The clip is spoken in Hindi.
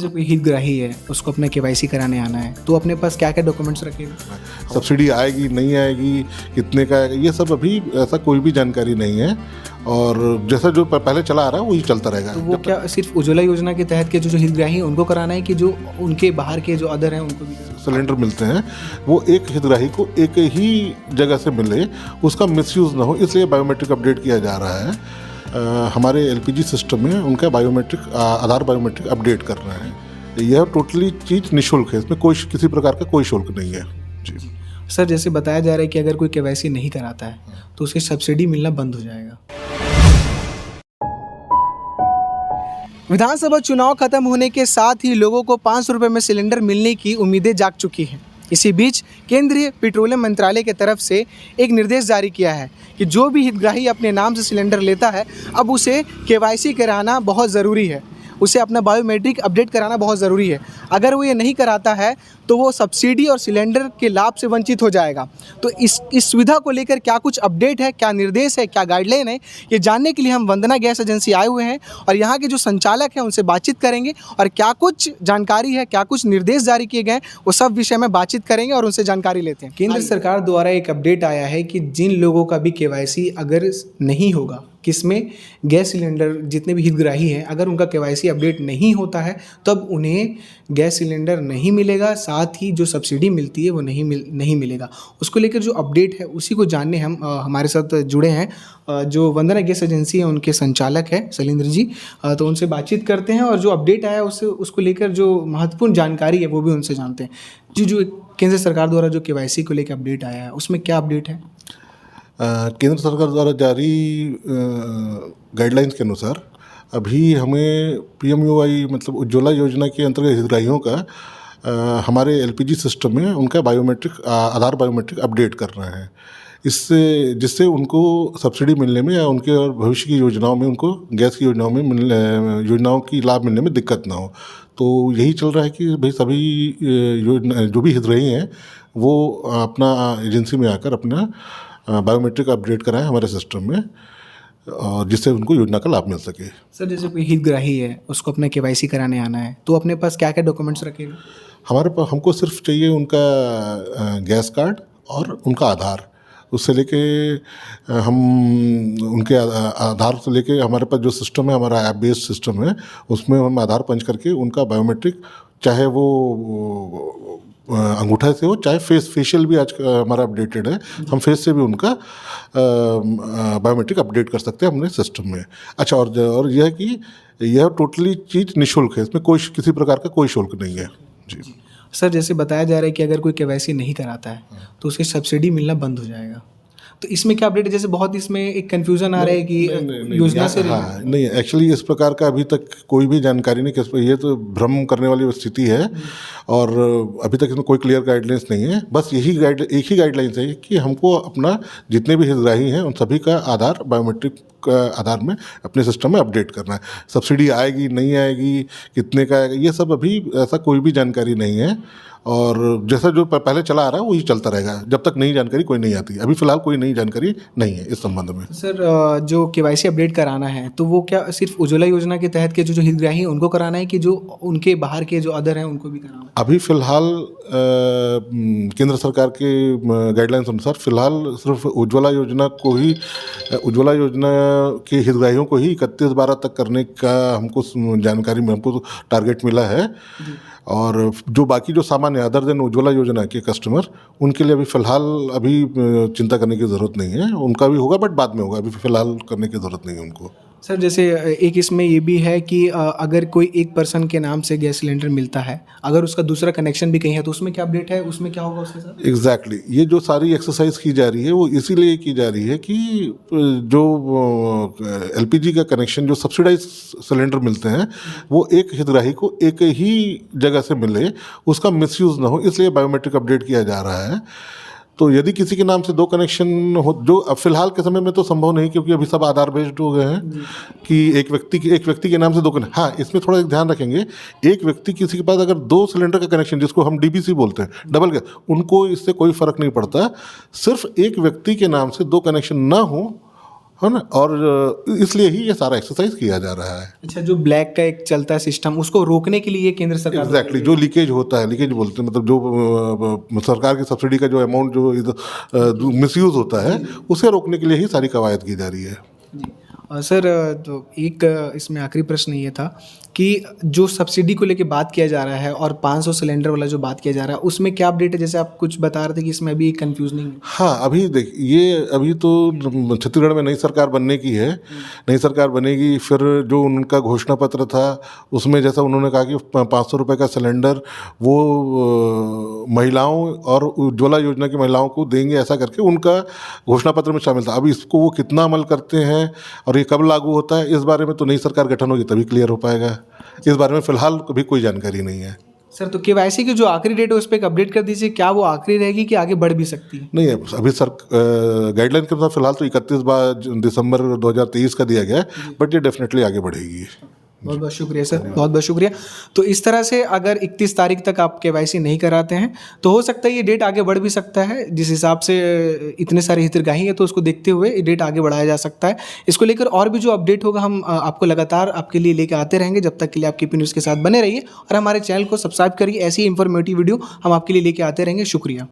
जो कोई हितग्राही है उसको अपना केवाईसी कराने आना है तो अपने पास क्या क्या डॉक्यूमेंट्स रखेगा? सब्सिडी आएगी नहीं आएगी, कितने का आएगा, ये सब अभी ऐसा कोई भी जानकारी नहीं है। और जैसा जो पहले चला आ रहा है वही चलता रहेगा। तो वो क्या सिर्फ उज्ज्वला योजना के तहत के जो हितग्राही हैं उनको कराना है कि जो उनके बाहर के जो अदर हैं उनको भी कराना है? सिलेंडर मिलते हैं वो एक हितग्राही को एक ही जगह से मिले, उसका मिसयूज़ ना हो, इसलिए बायोमेट्रिक अपडेट किया जा रहा है। हमारे एलपीजी सिस्टम में उनका बायोमेट्रिक आधार बायोमेट्रिक अपडेट करना है। यह टोटली चीज़ निःशुल्क है, इसमें कोई किसी प्रकार का कोई शुल्क नहीं है जी। सर जैसे बताया जा रहा है कि अगर कोई केवाईसी नहीं कराता है तो उसकी सब्सिडी मिलना बंद हो जाएगा। विधानसभा चुनाव खत्म होने के साथ ही लोगों को 500 रुपये में सिलेंडर मिलने की उम्मीदें जाग चुकी हैं। इसी बीच केंद्रीय पेट्रोलियम मंत्रालय की तरफ से एक निर्देश जारी किया है कि जो भी हितग्राही अपने नाम से सिलेंडर लेता है अब उसे केवाईसी कराना बहुत ज़रूरी है, उसे अपना बायोमेट्रिक अपडेट कराना बहुत ज़रूरी है। अगर वो ये नहीं कराता है तो वो सब्सिडी और सिलेंडर के लाभ से वंचित हो जाएगा। तो इस सुविधा को लेकर क्या कुछ अपडेट है, क्या निर्देश है, क्या गाइडलाइन है, ये जानने के लिए हम वंदना गैस एजेंसी आए हुए हैं और यहाँ के जो संचालक हैं उनसे बातचीत करेंगे और क्या कुछ जानकारी है, क्या कुछ निर्देश जारी किए गए हैं, वो सब विषय में बातचीत करेंगे और उनसे जानकारी लेते हैं। केंद्र सरकार द्वारा एक अपडेट आया है कि जिन लोगों का भी केवाईसी अगर नहीं होगा, किसमें गैस सिलेंडर जितने भी हितग्राही हैं अगर उनका केवाईसी अपडेट नहीं होता है तब उन्हें गैस सिलेंडर नहीं मिलेगा, साथ ही जो सब्सिडी मिलती है वो नहीं मिलेगा। उसको लेकर जो अपडेट है उसी को जानने हम हमारे साथ जुड़े हैं जो वंदना गैस एजेंसी है उनके संचालक है शैलेंद्र जी। तो उनसे बातचीत करते हैं और जो अपडेट आया उसको लेकर जो महत्वपूर्ण जानकारी है वो भी उनसे जानते हैं। जी, जो केंद्र सरकार द्वारा जो केवाईसी को लेकर अपडेट आया है उसमें क्या अपडेट है? केंद्र सरकार द्वारा जारी गाइडलाइंस के अनुसार अभी हमें पीएमयूवाई मतलब उज्ज्वला योजना के अंतर्गत हितग्राहियों का हमारे एलपीजी सिस्टम में उनका बायोमेट्रिक आधार बायोमेट्रिक अपडेट करना है। इससे जिससे उनको सब्सिडी मिलने में या उनके और भविष्य की योजनाओं में उनको गैस की योजनाओं की लाभ मिलने में दिक्कत ना हो। तो यही चल रहा है कि भाई सभी जो भी हितग्राही हैं वो अपना एजेंसी में आकर अपना बायोमेट्रिक अपडेट कराएं हमारे सिस्टम में और जिससे उनको योजना का लाभ मिल सके। सर जैसे कोई हितग्राही है उसको अपना केवाईसी कराने आना है तो अपने पास क्या क्या डॉक्यूमेंट्स रखेगा? हमारे पास हमको सिर्फ चाहिए उनका गैस कार्ड और उनका आधार। उससे लेके हम उनके आधार से लेके हमारे पास जो सिस्टम है हमारा ऐप बेस्ड सिस्टम है उसमें हम आधार पंच करके उनका बायोमेट्रिक चाहे वो अंगूठा से हो चाहे फेशियल भी आज हमारा अपडेटेड है, हम फेस से भी उनका बायोमेट्रिक अपडेट कर सकते हैं अपने सिस्टम में। अच्छा, और यह है कि यह टोटली चीज़ निःशुल्क है, इसमें कोई किसी प्रकार का कोई शुल्क नहीं है जी। सर जैसे बताया जा रहा है कि अगर कोई केवाईसी नहीं कराता है तो उसकी सब्सिडी मिलना बंद हो जाएगा, तो इसमें क्या अपडेट है? जैसे बहुत इसमें एक कंफ्यूजन आ रहा है कि योजना से नहीं, एक्चुअली इस प्रकार का अभी तक कोई भी जानकारी नहीं कि ये तो भ्रम करने वाली स्थिति है और अभी तक इसमें कोई क्लियर गाइडलाइंस नहीं है। बस एक ही गाइडलाइंस है कि हमको अपना जितने भी हितग्राही हैं उन सभी का आधार बायोमेट्रिक आधार में अपने सिस्टम में अपडेट करना है। सब्सिडी आएगी नहीं आएगी, कितने का आएगा, ये सब अभी ऐसा कोई भी जानकारी नहीं है और जैसा जो पहले चला आ रहा है वही चलता रहेगा जब तक नई जानकारी कोई नहीं आती। अभी फिलहाल कोई नई जानकारी नहीं है इस संबंध में। सर जो केवाईसी अपडेट कराना है तो वो क्या सिर्फ उज्ज्वला योजना के तहत के जो हितग्राही हैं उनको कराना है कि जो उनके बाहर के जो अदर हैं उनको भी कराना है? अभी फिलहाल केंद्र सरकार के गाइडलाइंस अनुसार फिलहाल सिर्फ उज्ज्वला योजना के हितग्राहियों को ही 31/12 तक करने का हमको जानकारी में हमको टारगेट मिला है। और जो बाकी जो सामान्य अदर देन उज्ज्वला योजना के कस्टमर उनके लिए अभी फ़िलहाल चिंता करने की ज़रूरत नहीं है। उनका भी होगा बट बाद में होगा, अभी फ़िलहाल करने की ज़रूरत नहीं है उनको। सर जैसे एक इसमें ये भी है कि अगर कोई एक पर्सन के नाम से गैस सिलेंडर मिलता है, अगर उसका दूसरा कनेक्शन भी कहीं है तो उसमें क्या अपडेट है, उसमें क्या होगा उसके साथ? एग्जैक्टली ये जो सारी एक्सरसाइज की जा रही है वो इसीलिए की जा रही है कि जो एलपीजी का कनेक्शन जो सब्सिडाइज सिलेंडर मिलते हैं वो एक हितग्राही को एक ही जगह से मिले, उसका मिसयूज़ ना हो, इसलिए बायोमेट्रिक अपडेट किया जा रहा है। तो यदि किसी के नाम से 2 कनेक्शन हो, जो अब फिलहाल के समय में तो संभव नहीं क्योंकि अभी सब आधार बेस्ड हो गए हैं कि एक व्यक्ति के नाम से 2 कनेक्शन। हाँ, इसमें थोड़ा ध्यान रखेंगे, एक व्यक्ति किसी के पास अगर 2 सिलेंडर का कनेक्शन जिसको हम डीबीसी बोलते हैं, डबल गैस, उनको इससे कोई फ़र्क नहीं पड़ता। सिर्फ एक व्यक्ति के नाम से 2 कनेक्शन ना हो, है ना। और इसलिए ही ये सारा एक्सरसाइज किया जा रहा है। अच्छा, जो ब्लैक का एक चलता है सिस्टम, उसको रोकने के लिए ये केंद्र सरकार एग्जैक्टली जो लीकेज होता है, लीकेज बोलते हैं मतलब जो सरकार की सब्सिडी का जो अमाउंट जो मिसयूज़ होता है उसे रोकने के लिए ही सारी कवायद की जा रही है। जी। सर, तो एक इसमें आखिरी प्रश्न ये था कि जो सब्सिडी को लेके बात किया जा रहा है और 500 सिलेंडर वाला जो बात किया जा रहा है, उसमें क्या अपडेट है? जैसे आप कुछ बता रहे थे कि इसमें अभी कंफ्यूजनिंग है। हाँ, अभी ये अभी तो छत्तीसगढ़ में नई सरकार बनने की है। नई सरकार बनेगी, फिर जो उनका घोषणा पत्र था उसमें जैसा उन्होंने कहा कि 500 रुपये का सिलेंडर वो महिलाओं और उज्ज्वला योजना की महिलाओं को देंगे, ऐसा करके उनका घोषणा पत्र में शामिल था। अब इसको वो कितना अमल करते हैं और ये कब लागू होता है, इस बारे में तो नई सरकार गठन होगी तभी क्लियर हो पाएगा। इस बारे में फ़िलहाल अभी कोई जानकारी नहीं है। सर, तो केवाईसी की जो आखिरी डेट है उस पर एक अपडेट कर दीजिए, क्या वो आखिरी रहेगी कि आगे बढ़ भी सकती है? नहीं है अभी सर, गाइडलाइन के अनुसार फिलहाल तो 31 दिसंबर 2023 का दिया गया है, बट ये डेफिनेटली आगे बढ़ेगी। बहुत बहुत शुक्रिया सर, बहुत बहुत शुक्रिया। तो इस तरह से अगर 31 तारीख तक आप केवाईसी नहीं कराते हैं तो हो सकता है ये डेट आगे बढ़ भी सकता है। जिस हिसाब से इतने सारे हितग्राही हैं तो उसको देखते हुए ये डेट आगे बढ़ाया जा सकता है। इसको लेकर और भी जो अपडेट होगा हम आपको लगातार आपके लिए लेकर आते रहेंगे। जब तक के लिए आप केपी न्यूज़ के साथ बने रहिए और हमारे चैनल को सब्सक्राइब करिए। ऐसी इंफॉर्मेटिव वीडियो हम आपके लिए लेके आते रहेंगे। शुक्रिया।